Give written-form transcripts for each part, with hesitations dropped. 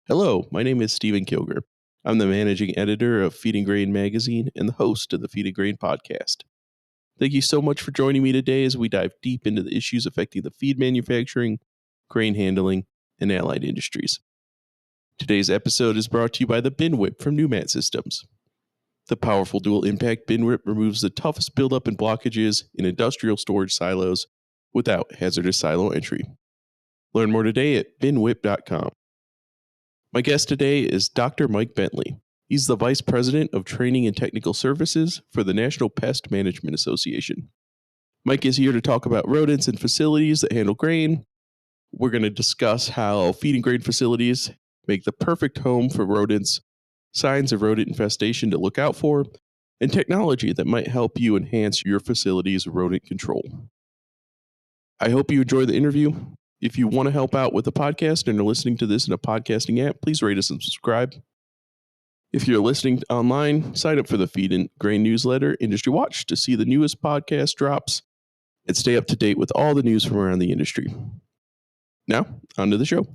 Hello, my name is Steven Kilger. I'm the managing editor of Feed and Grain magazine and the host of the Feed and Grain podcast. Thank you so much for joining me today as we dive deep into the issues affecting the feed manufacturing, grain handling, and allied industries. Today's episode is brought to you by the Bin Whip from Newmat Systems. The powerful dual impact Bin Whip removes the toughest buildup and blockages in industrial storage silos without hazardous silo entry. Learn more today at binwhip.com. My guest today is Dr. Mike Bentley. He's the Vice President of Training and Technical Services for the National Pest Management Association. Mike is here to talk about rodents and facilities that handle grain. We're going to discuss how feed and grain facilities make the perfect home for rodents, signs of rodent infestation to look out for, and technology that might help you enhance your facility's rodent control. I hope you enjoy the interview. If you want to help out with the podcast and are listening to this in a podcasting app, please rate us and subscribe. If you're listening online, sign up for the Feed and Grain newsletter, Industry Watch, to see the newest podcast drops and stay up to date with all the news from around the industry. Now, on to the show.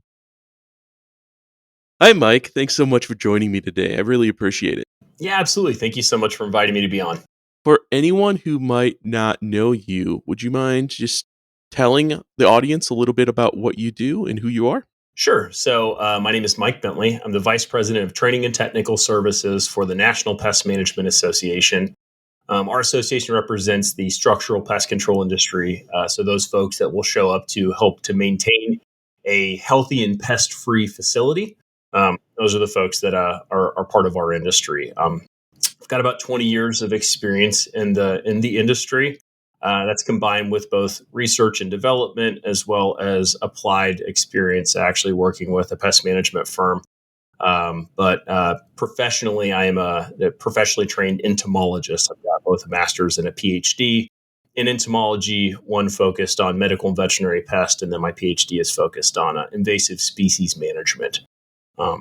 Hi, Mike. Thanks so much for joining me today. I really appreciate it. Yeah, absolutely. Thank you so much for inviting me to be on. For anyone who might not know you, would you mind just telling the audience a little bit about what you do and who you are? Sure. So my name is Mike Bentley. I'm the Vice President of Training and Technical Services for the National Pest Management Association. Our association represents the structural pest control industry. So those folks that will show up to help to maintain a healthy and pest-free facility. Those are the folks that are part of our industry. I've got about 20 years of experience in the industry. That's combined with both research and development as well as applied experience actually working with a pest management firm. But professionally, I am a professionally trained entomologist. I've got both a master's and a PhD in entomology, one focused on medical and veterinary pest, and then my PhD is focused on invasive species management.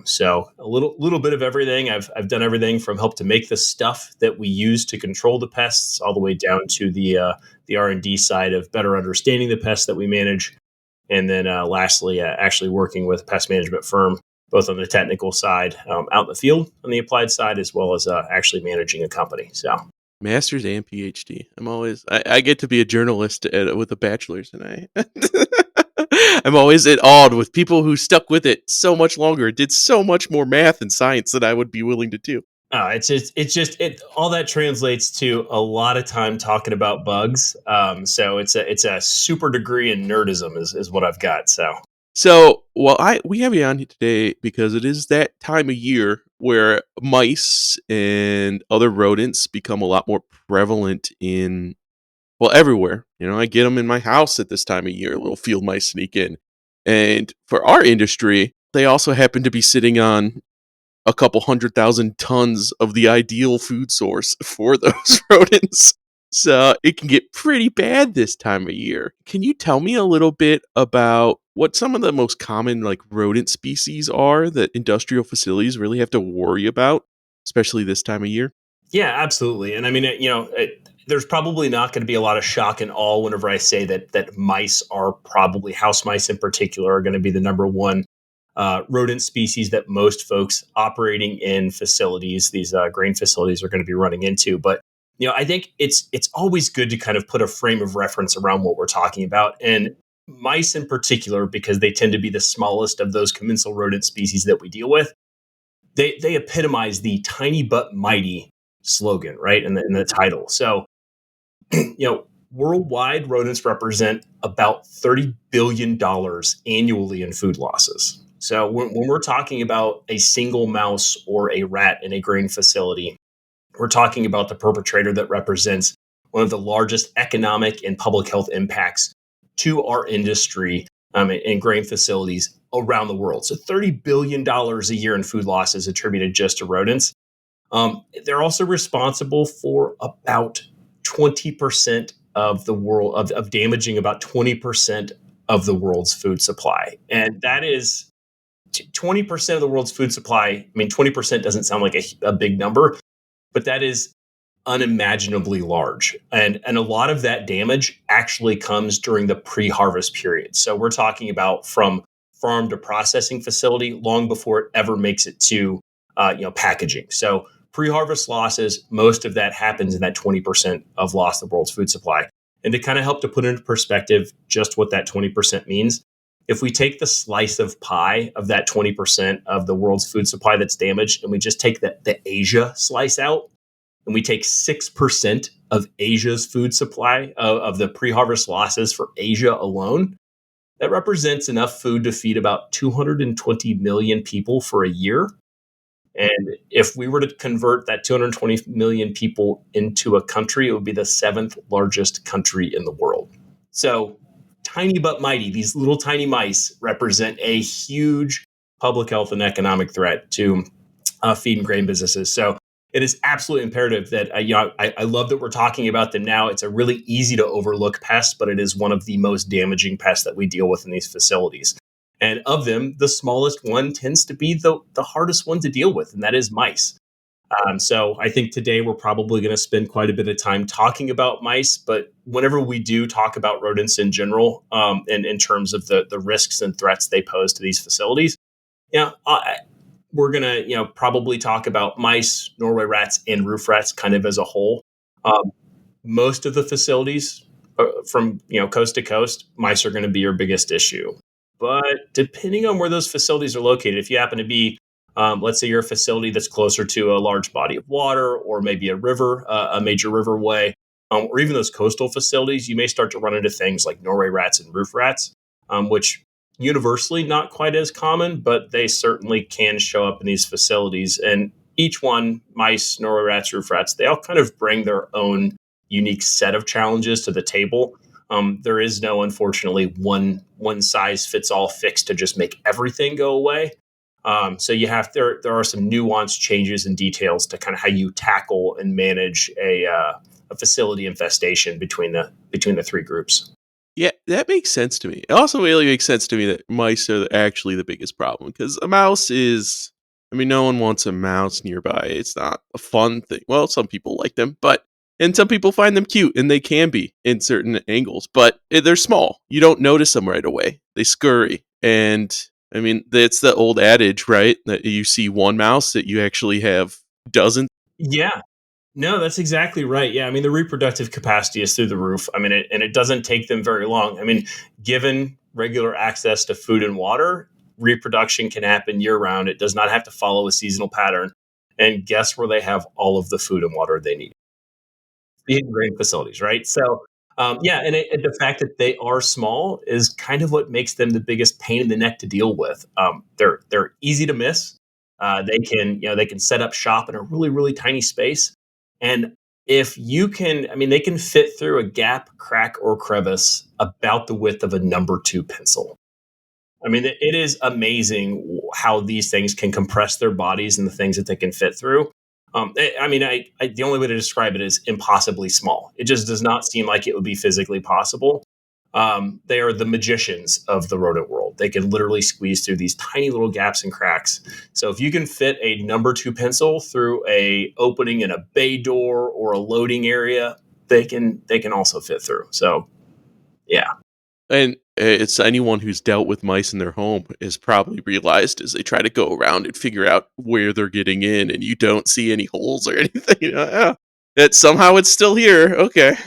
So a little bit of everything. I've done everything from help to make the stuff that we use to control the pests, all the way down to the R&D side of better understanding the pests that we manage, and then lastly, actually working with a pest management firm, both on the technical side, out in the field on the applied side, as well as actually managing a company. So. Master's and PhD. I get to be a journalist with a bachelor's, and I'm always awed with people who stuck with it so much longer, did so much more math and science than I would be willing to do. It's just all that translates to a lot of time talking about bugs. So it's a super degree in nerdism is what I've got. So, we have you on here today because it is that time of year where mice and other rodents become a lot more prevalent everywhere. I get them in my house at this time of year. Little field mice sneak in. And for our industry, they also happen to be sitting on a couple 100,000 tons of the ideal food source for those rodents. So it can get pretty bad this time of year. Can you tell me a little bit about what some of the most common rodent species are that industrial facilities really have to worry about, especially this time of year? Yeah, absolutely. And I mean, there's probably not going to be a lot of shock and awe whenever I say that mice are probably, house mice in particular, are going to be the number one rodent species that most folks operating in facilities, these grain facilities, are going to be running into. But I think it's always good to kind of put a frame of reference around what we're talking about. And mice in particular, because they tend to be the smallest of those commensal rodent species that we deal with, they epitomize the tiny but mighty slogan, right? In the title. So, worldwide, rodents represent about $30 billion annually in food losses. So when we're talking about a single mouse or a rat in a grain facility, we're talking about the perpetrator that represents one of the largest economic and public health impacts to our industry in grain facilities around the world. So $30 billion a year in food losses attributed just to rodents. They're also responsible for about 20% of the world of damaging about 20% of the world's food supply. And that is 20% of the world's food supply. I mean, 20% doesn't sound like a big number, but that is unimaginably large. And a lot of that damage actually comes during the pre-harvest period. So we're talking about from farm to processing facility long before it ever makes it to packaging. So pre-harvest losses, most of that happens in that 20% of loss of the world's food supply. And to kind of help to put into perspective just what that 20% means, if we take the slice of pie of that 20% of the world's food supply that's damaged, and we just take the Asia slice out, and we take 6% of Asia's food supply of the pre-harvest losses for Asia alone, that represents enough food to feed about 220 million people for a year. And if we were to convert that 220 million people into a country, it would be the seventh largest country in the world. So, tiny but mighty, these little tiny mice represent a huge public health and economic threat to feed and grain businesses. So, it is absolutely imperative that I love that we're talking about them now. It's a really easy to overlook pest, but it is one of the most damaging pests that we deal with in these facilities. And of them, the smallest one tends to be the hardest one to deal with, and that is mice. So I think today we're probably going to spend quite a bit of time talking about mice, but whenever we do talk about rodents in general, and in terms of the risks and threats they pose to these facilities, yeah, we're going to probably talk about mice, Norway rats, and roof rats kind of as a whole. Um, Most of the facilities from coast to coast, mice are going to be your biggest issue. But depending on where those facilities are located, if you happen to be, let's say you're a facility that's closer to a large body of water or maybe a river, a major riverway, or even those coastal facilities, you may start to run into things like Norway rats and roof rats, which universally not quite as common, but they certainly can show up in these facilities. And each one, mice, Norway rats, roof rats, they all kind of bring their own unique set of challenges to the table. There is no, unfortunately, one size fits all fix to just make everything go away. So there are some nuanced changes and details to kind of how you tackle and manage a facility infestation between the three groups. Yeah, that makes sense to me. It also really makes sense to me that mice are actually the biggest problem because a mouse is, I mean, no one wants a mouse nearby. It's not a fun thing. Well, some people like them, and some people find them cute, and they can be in certain angles, but they're small. You don't notice them right away. They scurry. And I mean, that's the old adage, right? That you see one mouse, that you actually have dozens. Yeah, no, that's exactly right. Yeah, I mean the reproductive capacity is through the roof. I mean, it doesn't take them very long. I mean, given regular access to food and water, reproduction can happen year round. It does not have to follow a seasonal pattern. And guess where they have all of the food and water they need? The grain facilities, right? So, yeah, and the fact that they are small is kind of what makes them the biggest pain in the neck to deal with. They're easy to miss. They can set up shop in a really tiny space, and if you can, I mean, they can fit through a gap, crack, or crevice about the width of a number two pencil. I mean, it is amazing how these things can compress their bodies and the things that they can fit through. I mean, the only way to describe it is impossibly small. It just does not seem like it would be physically possible. They are the magicians of the rodent world. They can literally squeeze through these tiny little gaps and cracks. So if you can fit a number two pencil through a opening in a bay door or a loading area, they can also fit through. So yeah. And it's anyone who's dealt with mice in their home has probably realized as they try to go around and figure out where they're getting in, and you don't see any holes or anything. That somehow it's still here. Okay.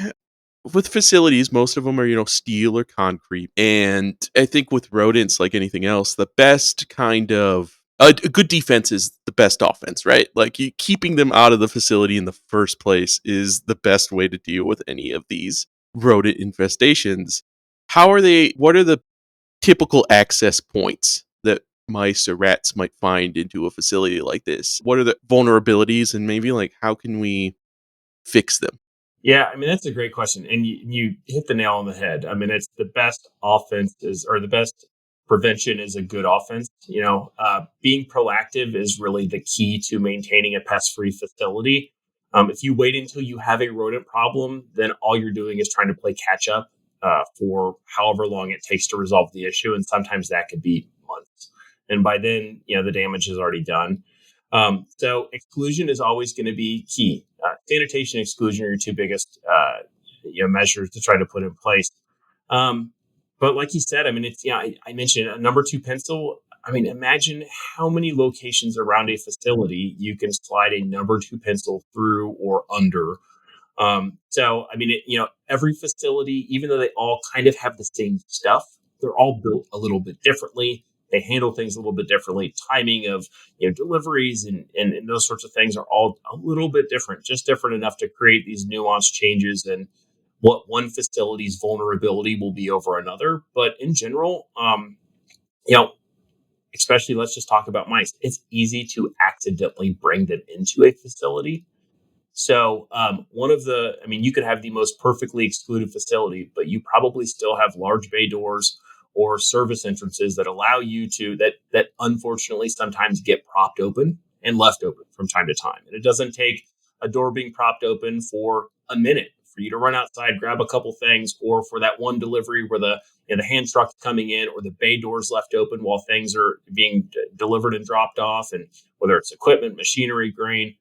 With facilities, most of them are, steel or concrete. And I think with rodents, like anything else, the best kind of a good defense is the best offense, right? Like keeping them out of the facility in the first place is the best way to deal with any of these rodent infestations. What are the typical access points that mice or rats might find into a facility like this? What are the vulnerabilities, and maybe like how can we fix them? Yeah, I mean that's a great question, and you hit the nail on the head. I mean, it's the best offense is, or the best prevention is a good offense. Being proactive is really the key to maintaining a pest-free facility. If you wait until you have a rodent problem, then all you're doing is trying to play catch up for however long it takes to resolve the issue, and sometimes that could be months. And by then, the damage is already done. So exclusion is always going to be key. Sanitation and exclusion are your two biggest measures to try to put in place. Um, But like you said, I mean, it's yeah. I mentioned a number two pencil. I mean, imagine how many locations around a facility you can slide a number two pencil through or under. So, I mean, every facility, even though they all kind of have the same stuff, they're all built a little bit differently. They handle things a little bit differently. Timing of deliveries and those sorts of things are all a little bit different, just different enough to create these nuanced changes and what one facility's vulnerability will be over another. But in general, you know, especially let's just talk about mice. It's easy to accidentally bring them into a facility. So, I mean, you could have the most perfectly excluded facility, but you probably still have large bay doors or service entrances that allow you that unfortunately sometimes get propped open and left open from time to time. And it doesn't take a door being propped open for a minute for you to run outside, grab a couple things, or for that one delivery where the hand truck's coming in or the bay doors left open while things are being delivered and dropped off, and whether it's equipment, machinery, grain.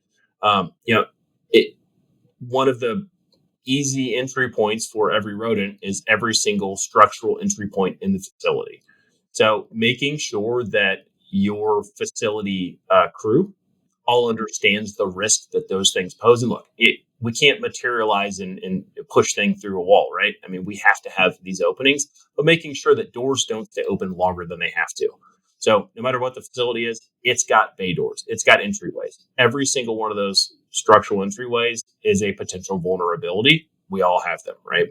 It one of the easy entry points for every rodent is every single structural entry point in the facility. So making sure that your facility crew all understands the risk that those things pose. And look, we can't materialize and push things through a wall, right? I mean, we have to have these openings, but making sure that doors don't stay open longer than they have to. So no matter what the facility is, it's got bay doors, it's got entryways. Every single one of those structural entryways is a potential vulnerability. We all have them, right?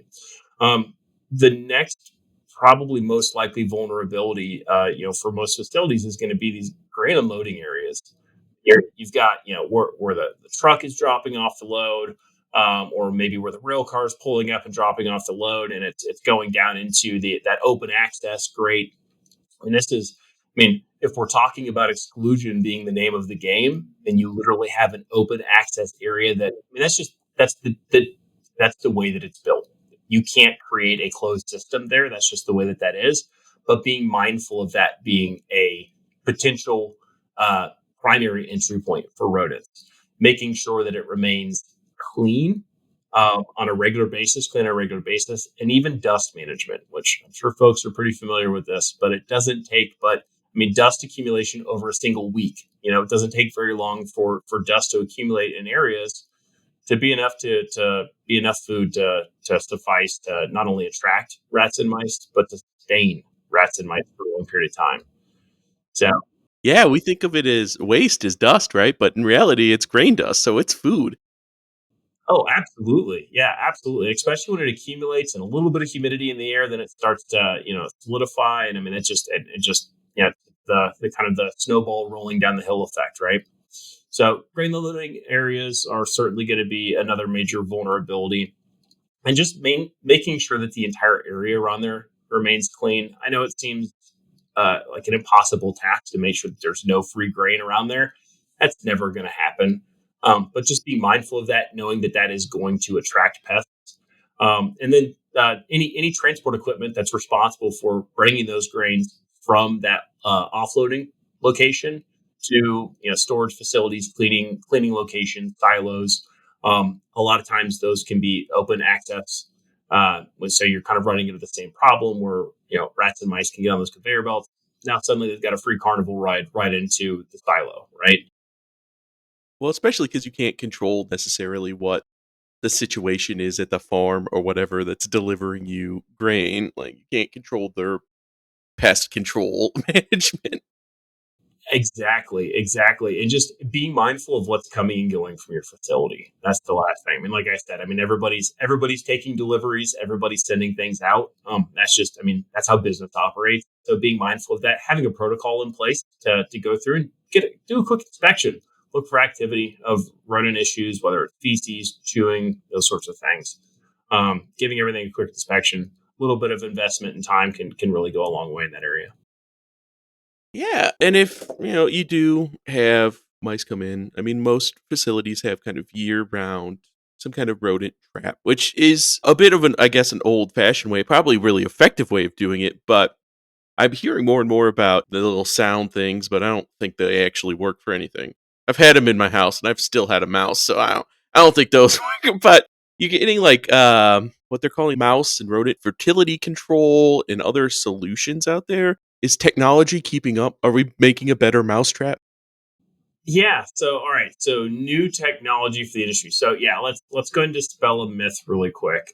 The next, probably most likely vulnerability, for most facilities is going to be these grain unloading areas. You've got, where the truck is dropping off the load, or maybe where the rail car is pulling up and dropping off the load, and it's going down into that open access grate. And this is, I mean, if we're talking about exclusion being the name of the game, and you literally have an open access area that's the way that it's built. You can't create a closed system there. That's just the way that is. But being mindful of that being a potential uh, primary entry point for rodents, making sure that it remains clean on a regular basis, clean on a regular basis, and even dust management, which I'm sure folks are pretty familiar with this, but it doesn't take, but I mean, dust accumulation over a single week, it doesn't take very long for dust to accumulate in areas to be enough to be enough food to suffice to not only attract rats and mice, but to sustain rats and mice for a long period of time. So, Yeah, we think of it as waste as dust, right? But in reality, it's grain dust, so it's food. oh, absolutely. Yeah, absolutely. Especially when it accumulates and a little bit of humidity in the air, then it starts to, solidify. And I mean, it just, the kind of the snowball rolling down the hill effect, right? So grain loading areas are certainly going to be another major vulnerability, and just making sure that the entire area around there remains clean. I know it seems like an impossible task to make sure that there's no free grain around there. That's never going to happen. But just be mindful of that, knowing that that is going to attract pests. And then any transport equipment that's responsible for bringing those grains from that offloading location to storage facilities, cleaning locations, silos. A lot of times those can be open access. So you're kind of running into the same problem where rats and mice can get on those conveyor belts. Now suddenly they've got a free carnival ride right into the silo, right? Well, especially because you can't control necessarily what the situation is at the farm or whatever that's delivering you grain. Like, you can't control their pest control management. Exactly, exactly. And just being mindful of what's coming and going from your facility. That's the last thing. I mean, like I said, I mean everybody's taking deliveries, everybody's sending things out. That's just, I mean, that's how business operates. So being mindful of that, having a protocol in place to go through and do a quick inspection, look for activity of rodent issues, whether it's feces, chewing, those sorts of things. Giving everything a quick inspection, a little bit of investment and time can really go a long way in that area. Yeah, and if, you do have mice come in, I mean, most facilities have kind of year-round some kind of rodent trap, which is a bit of an, I guess, an old-fashioned way, probably really effective way of doing it, but I'm hearing more and more about the little sound things, but I don't think they actually work for anything. I've had them in my house, and I've still had a mouse, so I don't think those work. But you're getting like what they're calling mouse and rodent fertility control and other solutions out there. Is technology keeping up? Are we making a better mousetrap? Yeah. So, all right. So, new technology for the industry. So, yeah, let's go and dispel a myth really quick.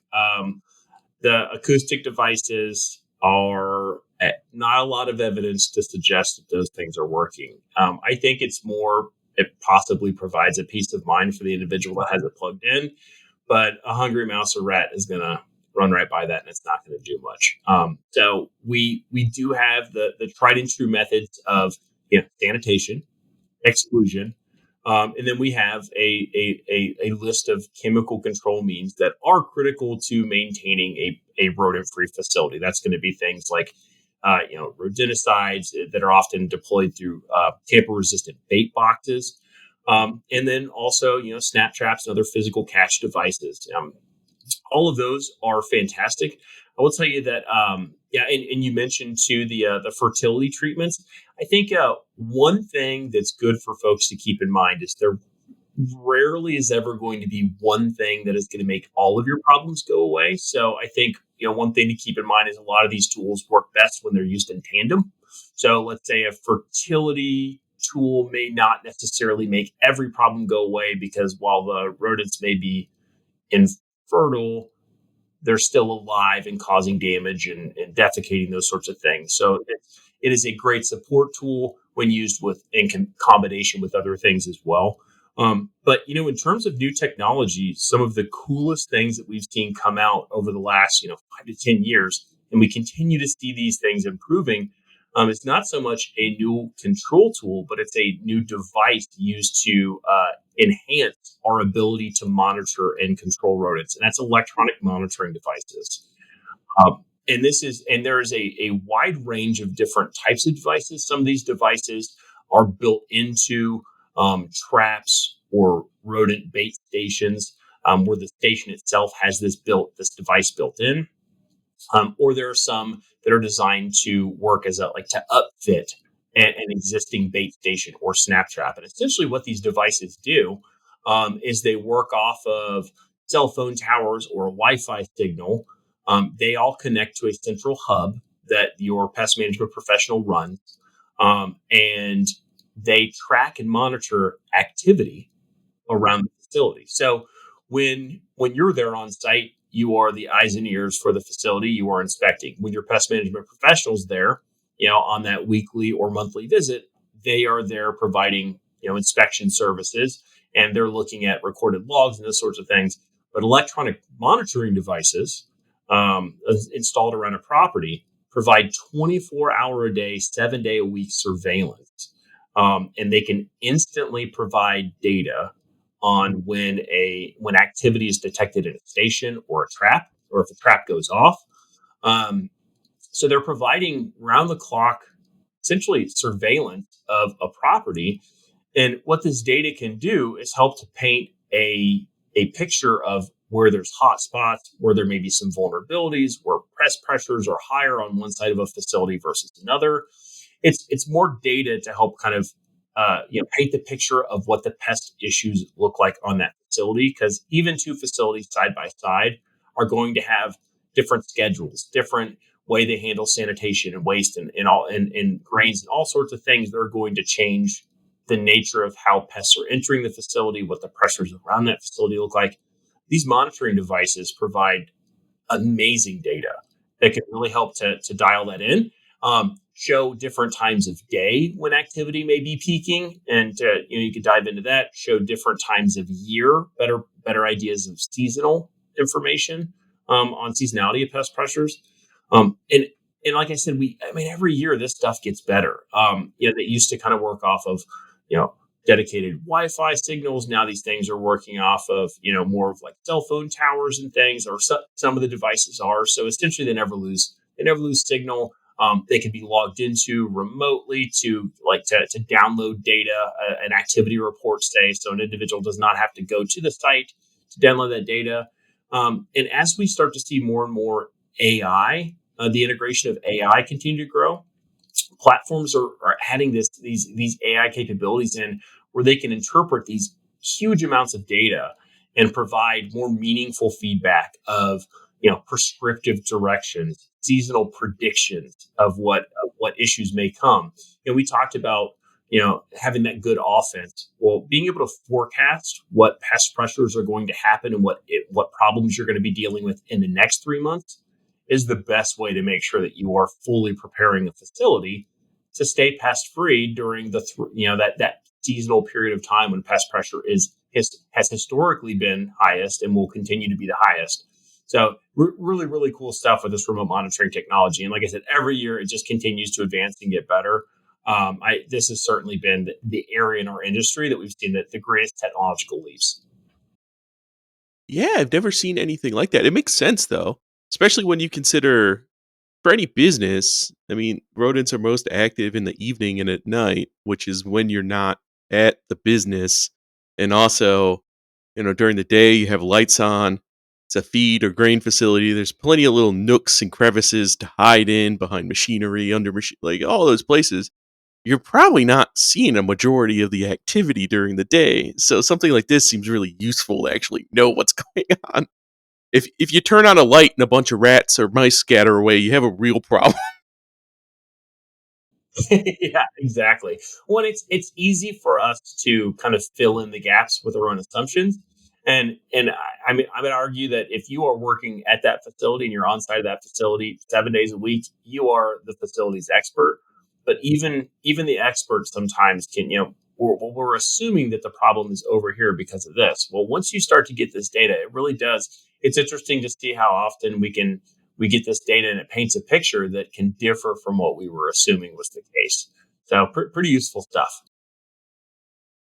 The acoustic devices are not a lot of evidence to suggest that those things are working. I think it's more it possibly provides a peace of mind for the individual that has it plugged in, but a hungry mouse or rat is going to run right by that and it's not going to do much. So we do have the tried and true methods of sanitation, exclusion. And then we have a list of chemical control means that are critical to maintaining a rodent-free facility. That's going to be things like, rodenticides that are often deployed through tamper-resistant bait boxes, and then also snap traps and other physical catch devices. All of those are fantastic. I will tell you that, and you mentioned too the fertility treatments. I think one thing that's good for folks to keep in mind is there rarely is ever going to be one thing that is going to make all of your problems go away. So I think one thing to keep in mind is a lot of these tools work best when they're used in tandem. So let's say a fertility tool may not necessarily make every problem go away because while the rodents may be infertile, they're still alive and causing damage and defecating, those sorts of things. So it is a great support tool when used in combination with other things as well. But in terms of new technology, some of the coolest things that we've seen come out over the last 5 to 10 years, and we continue to see these things improving. It's not so much a new control tool, but it's a new device used to enhance our ability to monitor and control rodents, and that's electronic monitoring devices. And there is a wide range of different types of devices. Some of these devices are built into traps or rodent bait stations, where the station itself has this device built in. Or there are some that are designed to work as to upfit an existing bait station or snap trap. And essentially, what these devices do is they work off of cell phone towers or a Wi-Fi signal. They all connect to a central hub that your pest management professional runs, and they track and monitor activity around the facility. So when you're there on site, you are the eyes and ears for the facility you are inspecting. When your pest management professionals there, on that weekly or monthly visit, they are there providing inspection services, and they're looking at recorded logs and those sorts of things. But electronic monitoring devices installed around a property provide 24-hour a day, 7-day a week surveillance, and they can instantly provide data on when activity is detected in a station or a trap, or if a trap goes off. So they're providing round the clock, essentially surveillance of a property. And what this data can do is help to paint a picture of where there's hot spots, where there may be some vulnerabilities, where pest pressures are higher on one side of a facility versus another. It's more data to help kind of paint the picture of what the pest issues look like on that facility. Because even two facilities side by side are going to have different schedules, different way they handle sanitation and waste and grains and all sorts of things that are going to change the nature of how pests are entering the facility, what the pressures around that facility look like. These monitoring devices provide amazing data that can really help to dial that in. Show different times of day when activity may be peaking, and you could dive into that. Show different times of year, better ideas of seasonal information on seasonality of pest pressures. And like I said, every year this stuff gets better. They used to kind of work off of dedicated Wi-Fi signals. Now these things are working off of more of like cell phone towers and things, or some of the devices are. So essentially, they never lose signal. They can be logged into remotely to download data, an activity report, say, so an individual does not have to go to the site to download that data. And as we start to see more and more AI, the integration of AI continue to grow, platforms are adding these AI capabilities in where they can interpret these huge amounts of data and provide more meaningful feedback of prescriptive directions, seasonal predictions of what issues may come. And we talked about having that good offense. Well, being able to forecast what pest pressures are going to happen and what problems you're going to be dealing with in the next 3 months is the best way to make sure that you are fully preparing a facility to stay pest free during that seasonal period of time when pest pressure has historically been highest and will continue to be the highest. So really, really cool stuff with this remote monitoring technology. And like I said, every year it just continues to advance and get better. This has certainly been the area in our industry that we've seen the greatest technological leaps. Yeah, I've never seen anything like that. It makes sense though, especially when you consider for any business, I mean, rodents are most active in the evening and at night, which is when you're not at the business. And also, during the day you have lights on. It's a feed or grain facility. There's plenty of little nooks and crevices to hide in behind machinery, under machine, like all those places. You're probably not seeing a majority of the activity during the day. So something like this seems really useful to actually know what's going on. If you turn on a light and a bunch of rats or mice scatter away, you have a real problem. Yeah, exactly. Well, it's easy for us to kind of fill in the gaps with our own assumptions, and I mean I would argue that if you are working at that facility and you're on site of that facility 7 days a week, you are the facility's expert. But even the experts sometimes can we're assuming that the problem is over here because of this. Well, once you start to get this data, it really does. It's interesting to see how often we get this data and it paints a picture that can differ from what we were assuming was the case. So pretty useful stuff.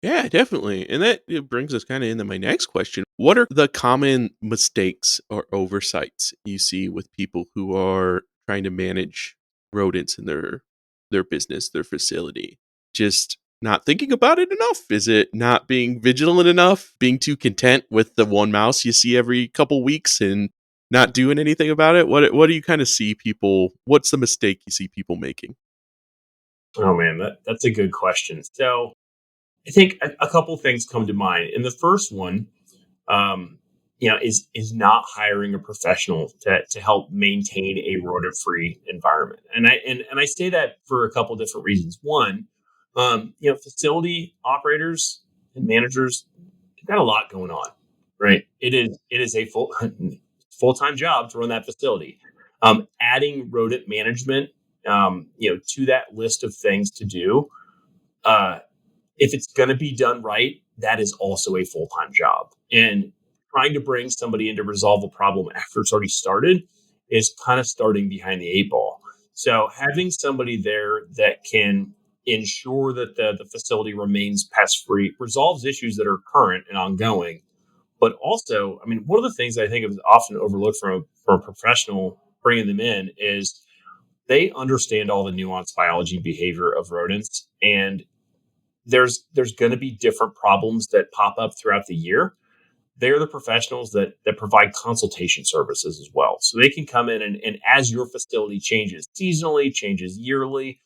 Yeah, definitely. And that brings us kind of into my next question. What are the common mistakes or oversights you see with people who are trying to manage rodents in their business, their facility? Just not thinking about it enough? Is it not being vigilant enough? Being too content with the one mouse you see every couple weeks and not doing anything about it? What do you kind of see people, what's the mistake you see people making? Oh man, that's a good question. So I think a couple things come to mind. And the first one, is not hiring a professional to help maintain a rodent free environment. And I say that for a couple different reasons. One, facility operators and managers got a lot going on, right? It is a full time job to run that facility. Adding rodent management, to that list of things to do. Uh, if it's going to be done right, that is also a full time job. And trying to bring somebody in to resolve a problem after it's already started is kind of starting behind the eight ball. So having somebody there that can ensure that the facility remains pest free, resolves issues that are current and ongoing, but also, I mean, one of the things I think is often overlooked from a professional bringing them in is they understand all the nuanced biology and behavior of rodents, and there's going to be different problems that pop up throughout the year. They're the professionals that provide consultation services as well. So they can come in and as your facility changes seasonally, changes yearly,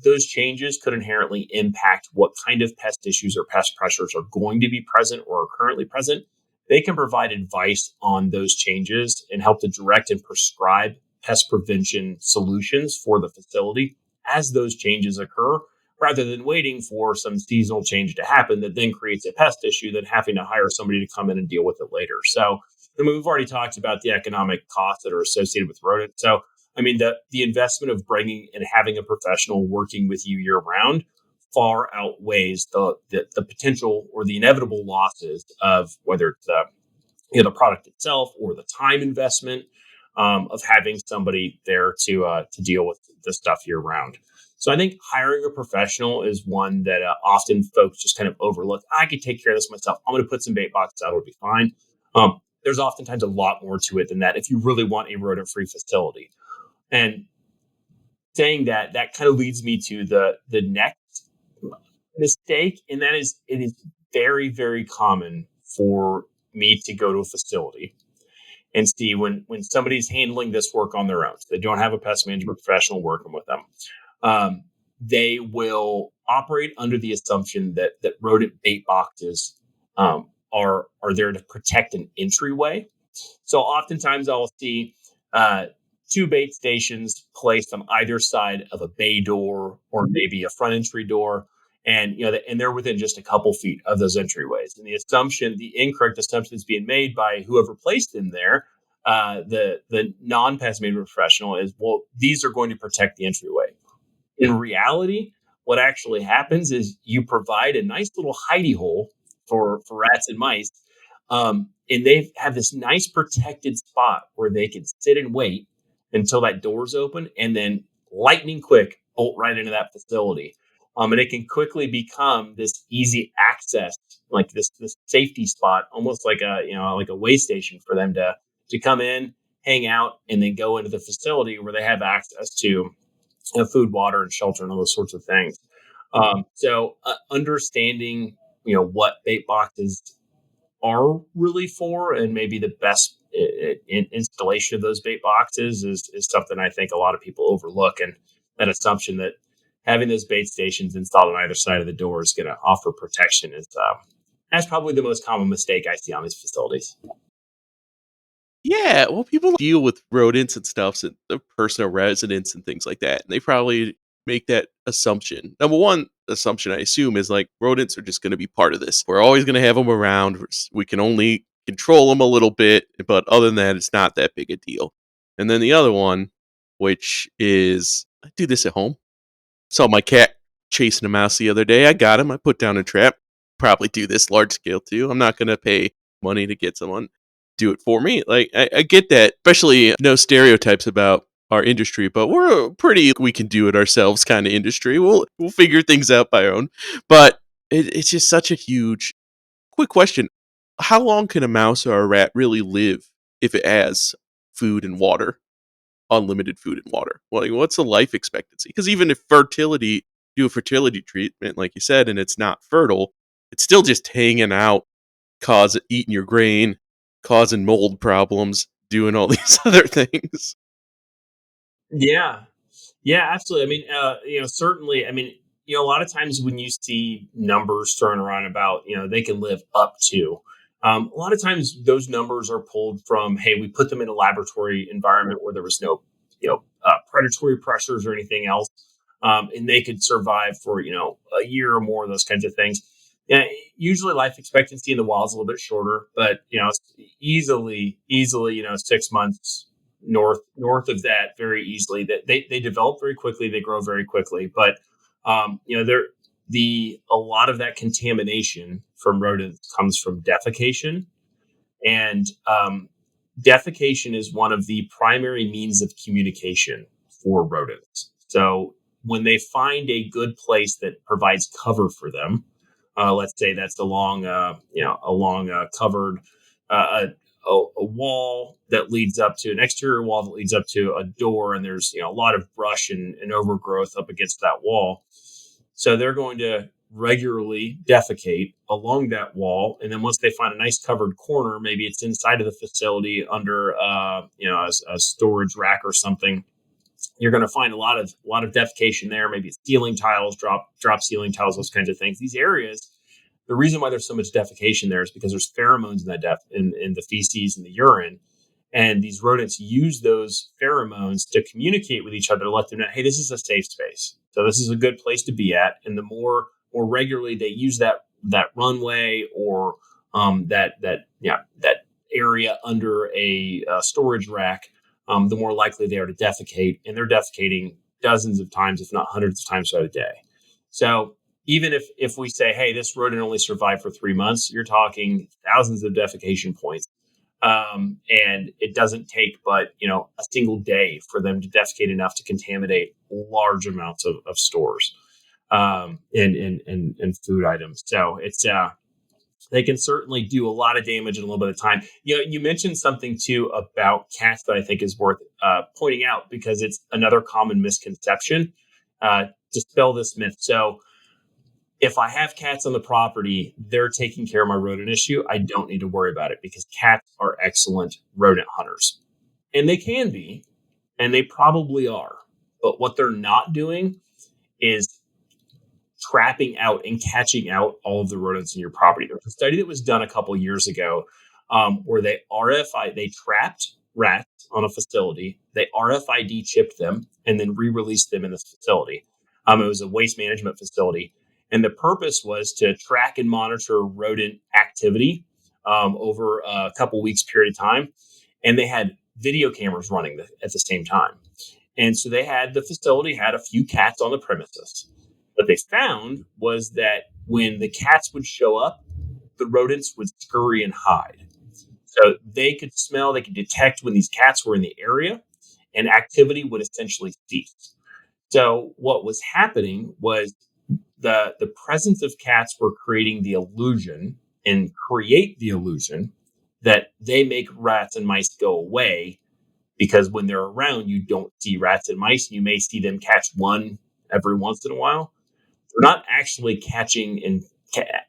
those changes could inherently impact what kind of pest issues or pest pressures are going to be present or are currently present. They can provide advice on those changes and help to direct and prescribe pest prevention solutions for the facility as those changes occur, rather than waiting for some seasonal change to happen that then creates a pest issue, then having to hire somebody to come in and deal with it later. So, I mean, we've already talked about the economic costs that are associated with rodents. So, I mean, the investment of bringing and having a professional working with you year round far outweighs the potential or the inevitable losses of whether it's the product itself or the time investment of having somebody there to deal with the stuff year round. So I think hiring a professional is one that often folks just kind of overlook. I could take care of this myself. I'm going to put some bait boxes out; it'll be fine. There's oftentimes a lot more to it than that if you really want a rodent-free facility. And saying that, that kind of leads me to the next mistake, and that is it is very, very common for me to go to a facility and see when somebody's handling this work on their own. So they don't have a pest management professional working with them. Um, they will operate under the assumption that rodent bait boxes are there to protect an entryway, So oftentimes I'll see uh, two bait stations placed on either side of a bay door or maybe a front entry door. And and they're within just a couple feet of those entryways. And the incorrect assumption that's being made by whoever placed them there, the non-pest management professional, is, well, these are going to protect the entryway. In reality, what actually happens is you provide a nice little hidey hole for rats and mice, and they have this nice protected spot where they can sit and wait until that door's open, and then lightning quick bolt right into that facility. And it can quickly become this easy access, like this safety spot, almost like a way station for them to come in, hang out, and then go into the facility where they have access to food, water, and shelter, and all those sorts of things. So understanding, what bait boxes are really for, and maybe the best installation of those bait boxes is something I think a lot of people overlook. And that assumption that having those bait stations installed on either side of the door is going to offer protection is that's probably the most common mistake I see on these facilities. Yeah, well, people deal with rodents and stuff, so their personal residence and things like that, and they probably make that assumption. Number one assumption I assume is like rodents are just going to be part of this. We're always going to have them around. We can only control them a little bit, but other than that, it's not that big a deal. And then the other one, which is I do this at home. Saw my cat chasing a mouse the other day. I got him. I put down a trap. Probably do this large scale too. I'm not going to pay money to get someone do it for me. Like I get that, especially no stereotypes about our industry, but we're a pretty we can do it ourselves kind of industry. We'll figure things out by our own. But it's just such a huge. Quick question: how long can a mouse or a rat really live if it has food and water? Unlimited food and water. Well, like, what's the life expectancy? Because even if do a fertility treatment, like you said, and it's not fertile, it's still just hanging out, eating your grain, causing mold problems, doing all these other things. Yeah, yeah, absolutely. I mean, certainly. I mean, a lot of times when you see numbers thrown around about, they can live up to. A lot of times those numbers are pulled from, hey, we put them in a laboratory environment where there was no, predatory pressures or anything else, and they could survive for a year or more. Those kinds of things. Yeah, usually life expectancy in the wild is a little bit shorter, but it's easily 6 months north of that very easily. That they develop very quickly, they grow very quickly, but they're the a lot of that contamination from rodents comes from defecation, and defecation is one of the primary means of communication for rodents. So when they find a good place that provides cover for them, let's say that's along a covered uh, a wall that leads up to an exterior wall that leads up to a door, and there's a lot of brush and overgrowth up against that wall. So they're going to regularly defecate along that wall, and then once they find a nice covered corner, maybe it's inside of the facility under a storage rack or something, you're going to find a lot of defecation there. Maybe it's ceiling tiles, drop ceiling tiles, those kinds of things. These areas, the reason why there's so much defecation there is because there's pheromones in that in the feces and the urine, and these rodents use those pheromones to communicate with each other to let them know, hey, this is a safe space. So this is a good place to be at. And the more regularly they use that runway or that area under a storage rack, the more likely they are to defecate. And they're defecating dozens of times, if not hundreds of times throughout a day. So even if we say, hey, this rodent only survived for 3 months, you're talking thousands of defecation points. And it doesn't take but a single day for them to defecate enough to contaminate large amounts of stores and food items. So it's they can certainly do a lot of damage in a little bit of time. You mentioned something too about cats that I think is worth pointing out, because it's another common misconception. Dispel this myth. So if I have cats on the property, they're taking care of my rodent issue. I don't need to worry about it because cats are excellent rodent hunters. And they can be, and they probably are. But what they're not doing is trapping out and catching out all of the rodents in your property. There was a study that was done a couple years ago where they trapped rats on a facility, they RFID chipped them, and then re-released them in this facility. It was a waste management facility, and the purpose was to track and monitor rodent activity over a couple weeks period of time, and they had video cameras running at the same time. And so the facility had a few cats on the premises. What they found was that when the cats would show up, the rodents would scurry and hide. So they could detect when these cats were in the area, and activity would essentially cease. So what was happening was the presence of cats were creating the illusion and create the illusion that they make rats and mice go away, because when they're around, you don't see rats and mice. You may see them catch one every once in a while. They're not actually catching and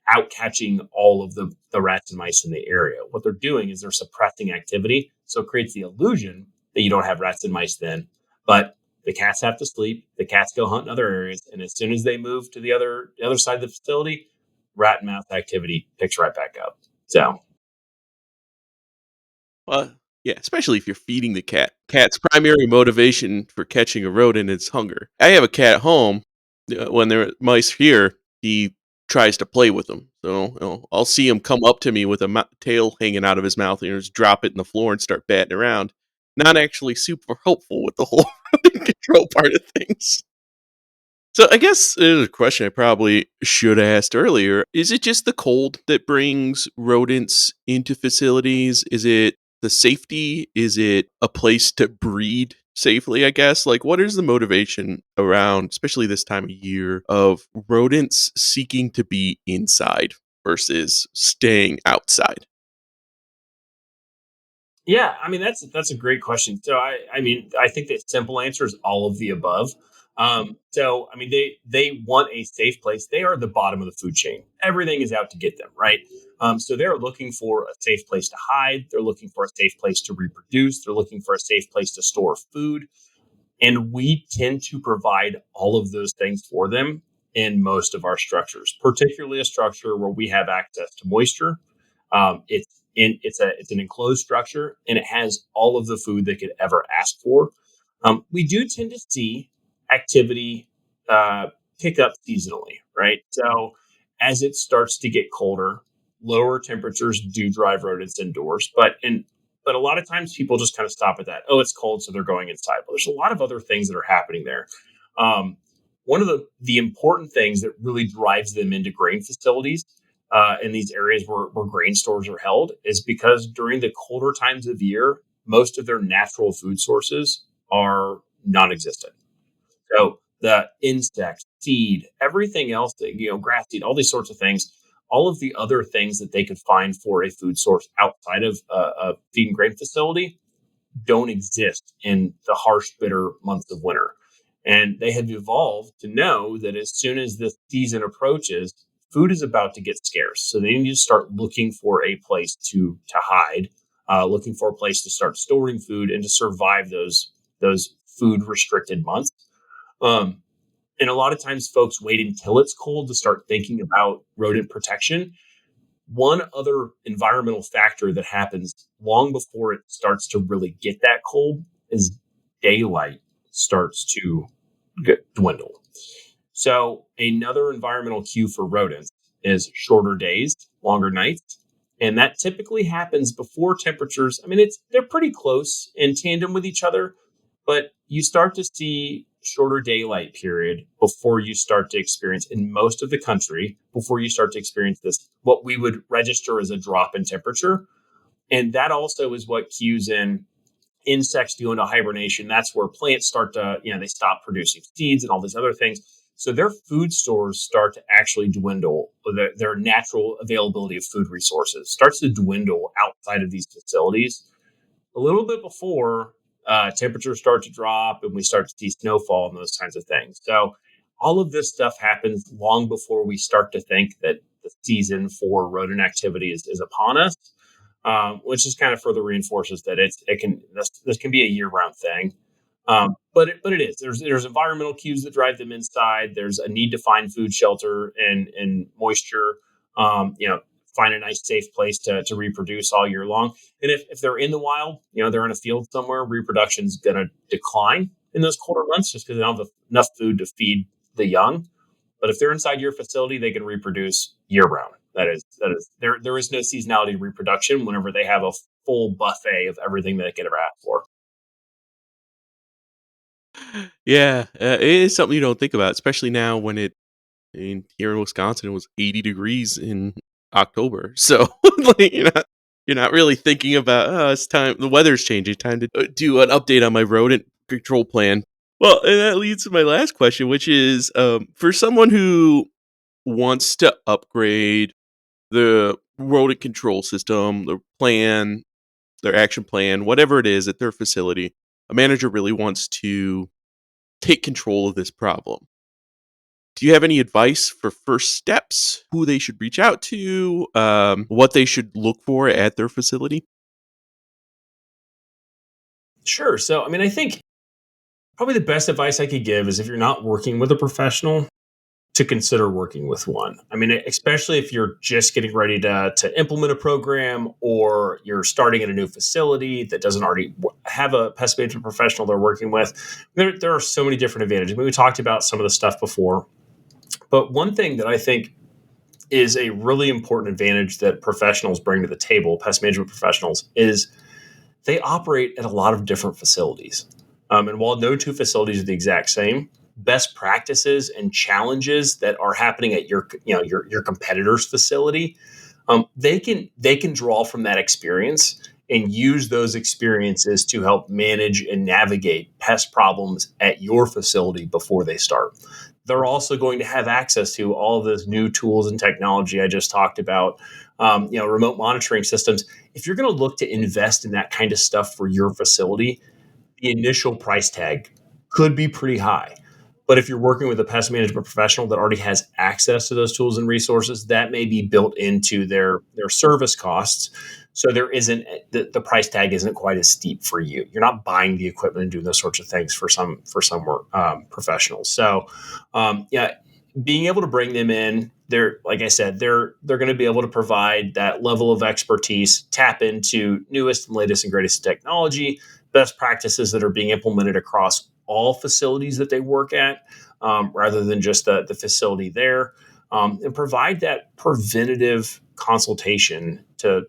out catching all of the rats and mice in the area. What they're doing is they're suppressing activity. So it creates the illusion that you don't have rats and mice then. But the cats have to sleep. The cats go hunt in other areas. And as soon as they move to the other side of the facility, rat and mouse activity picks right back up. So Yeah, especially if you're feeding the cat. Cat's primary motivation for catching a rodent is hunger. I have a cat at home. When there are mice here, he tries to play with them. So I'll see him come up to me with a tail hanging out of his mouth and just drop it in the floor and start batting around. Not actually super helpful with the whole control part of things. So I guess there's a question I probably should have asked earlier. Is it just the cold that brings rodents into facilities? Is it the safety? Is it a place to breed safely, I guess? Like, what is the motivation around, especially this time of year, of rodents seeking to be inside versus staying outside? yeah, I mean that's a great question. So I mean I think the simple answer is all of the above. So I mean they want a safe place. They are the bottom of the food chain. Everything is out to get them, right? So they're looking for a safe place to hide. They're looking for a safe place to reproduce. They're looking for a safe place to store food. And we tend to provide all of those things for them in most of our structures, particularly a structure where we have access to moisture. It's an enclosed structure, and it has all of the food they could ever ask for. We do tend to see activity uh, pick up seasonally, right? So as it starts to get colder, lower temperatures do drive rodents indoors, but a lot of times people just kind of stop at that. Oh, it's cold, so they're going inside. But there's a lot of other things that are happening there. Um, One of the important things that really drives them into grain facilities in these areas where grain stores are held is because during the colder times of year, most of their natural food sources are non-existent. So the insect, seed, everything else, grass seed, all these sorts of things, all of the other things that they could find for a food source outside of a feed and grain facility don't exist in the harsh, bitter months of winter. And they have evolved to know that as soon as the season approaches, food is about to get scarce. So they need to start looking for a place to hide, looking for a place to start storing food and to survive those food restricted months. Um, and a lot of times, folks wait until it's cold to start thinking about rodent protection. One other environmental factor that happens long before it starts to really get that cold is daylight starts to dwindle. So, another environmental cue for rodents is shorter days, longer nights. And that typically happens before temperatures. I mean, they're pretty close in tandem with each other, but you start to see shorter daylight period before you start to experience in most of the country, before you start to experience this, what we would register as a drop in temperature. And that also is what cues in insects go into hibernation. That's where plants start to, they stop producing seeds and all these other things. So their food stores start to actually dwindle. Their natural availability of food resources starts to dwindle outside of these facilities a little bit before temperatures start to drop and we start to see snowfall and those kinds of things. So all of this stuff happens long before we start to think that the season for rodent activity is upon us, which just kind of further reinforces that this can be a year round thing. But it is. There's environmental cues that drive them inside. There's a need to find food, shelter, and moisture. find a nice safe place to reproduce all year long. And if they're in the wild, they're in a field somewhere, reproduction's going to decline in those colder months just because they don't have enough food to feed the young. But if they're inside your facility, they can reproduce year round. That is there is no seasonality to reproduction whenever they have a full buffet of everything that they could ever ask for. Yeah, it is something you don't think about, especially now when here in Wisconsin, it was 80 degrees in October. So like, you're not really thinking about, oh, it's time. The weather's changing. Time to do an update on my rodent control plan. Well, and that leads to my last question, which is for someone who wants to upgrade the rodent control system, the plan, their action plan, whatever it is at their facility, a manager really wants to take control of this problem. Do you have any advice for first steps, who they should reach out to, what they should look for at their facility? Sure. So, I mean, I think probably the best advice I could give is if you're not working with a professional, to consider working with one. I mean, especially if you're just getting ready to implement a program or you're starting at a new facility that doesn't already have a pest management professional they're working with. There are so many different advantages. I mean, we talked about some of the stuff before, but one thing that I think is a really important advantage that professionals bring to the table, pest management professionals, is they operate at a lot of different facilities. And while no two facilities are the exact same, best practices and challenges that are happening at your competitor's facility, they can draw from that experience and use those experiences to help manage and navigate pest problems at your facility before they start. They're also going to have access to all of those new tools and technology I just talked about, remote monitoring systems. If you're going to look to invest in that kind of stuff for your facility, the initial price tag could be pretty high. But if you're working with a pest management professional that already has access to those tools and resources, that may be built into their service costs. So there isn't the price tag isn't quite as steep for you. You're not buying the equipment and doing those sorts of things for some professionals. So yeah, being able to bring them in, they're like I said, they're going to be able to provide that level of expertise, tap into newest and latest and greatest technology, best practices that are being implemented across all facilities that they work at, rather than just the facility there, and provide that preventative consultation to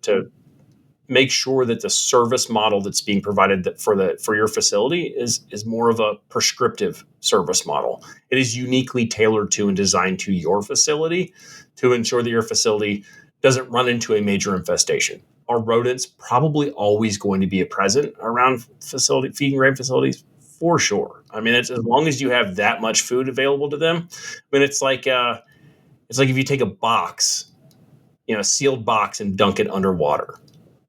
make sure that the service model that's being provided for your facility is more of a prescriptive service model. It is uniquely tailored to and designed to your facility to ensure that your facility doesn't run into a major infestation. Are rodents probably always going to be a present around facility feeding grain facilities? For sure. I mean, it's as long as you have that much food available to them. I mean, it's like if you take a box, a sealed box, and dunk it underwater.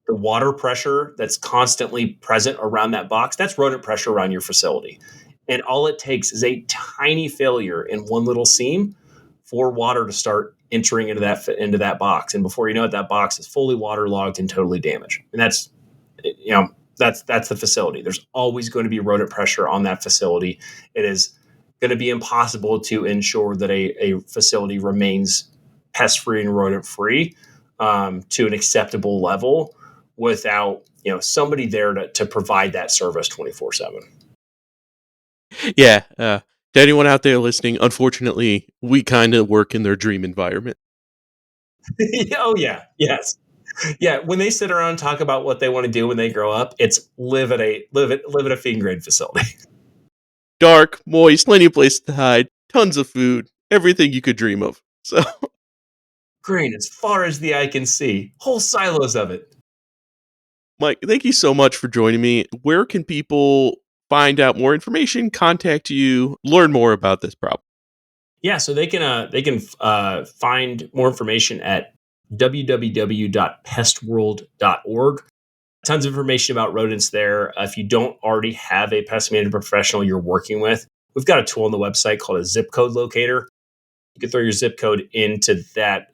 The water pressure that's constantly present around that box, that's rodent pressure around your facility. And all it takes is a tiny failure in one little seam for water to start entering into that box. And before you know it, that box is fully waterlogged and totally damaged. And that's the facility. There's always going to be rodent pressure on that facility. It is going to be impossible to ensure that a facility remains pest free and rodent free, to an acceptable level without somebody there to provide that service 24/7. Yeah, to anyone out there listening, unfortunately, we kind of work in their dream environment. Oh yeah, yes, yeah. When they sit around and talk about what they want to do when they grow up, it's live at a feed and grain facility. Dark, moist, plenty of place to hide, tons of food, everything you could dream of. So, Grain as far as the eye can see, whole silos of it. Mike, thank you so much for joining me. Where can people find out more information, contact you, learn more about this problem? Yeah, so they can find more information at www.pestworld.org. Tons of information about rodents there. If you don't already have a pest management professional you're working with, we've got a tool on the website called a zip code locator. You can throw your zip code into that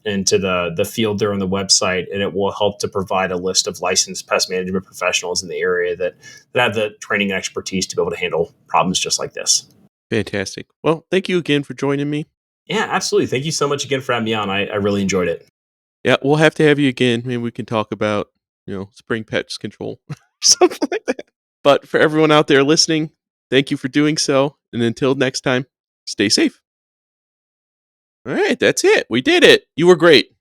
into the field there on the website, and it will help to provide a list of licensed pest management professionals in the area that have the training and expertise to be able to handle problems just like this. Fantastic. Well, thank you again for joining me. Yeah, absolutely. Thank you so much again for having me on. I really enjoyed it. Yeah, we'll have to have you again. Maybe we can talk about, spring pest control or something like that. But for everyone out there listening, thank you for doing so. And until next time, stay safe. All right, that's it. We did it. You were great.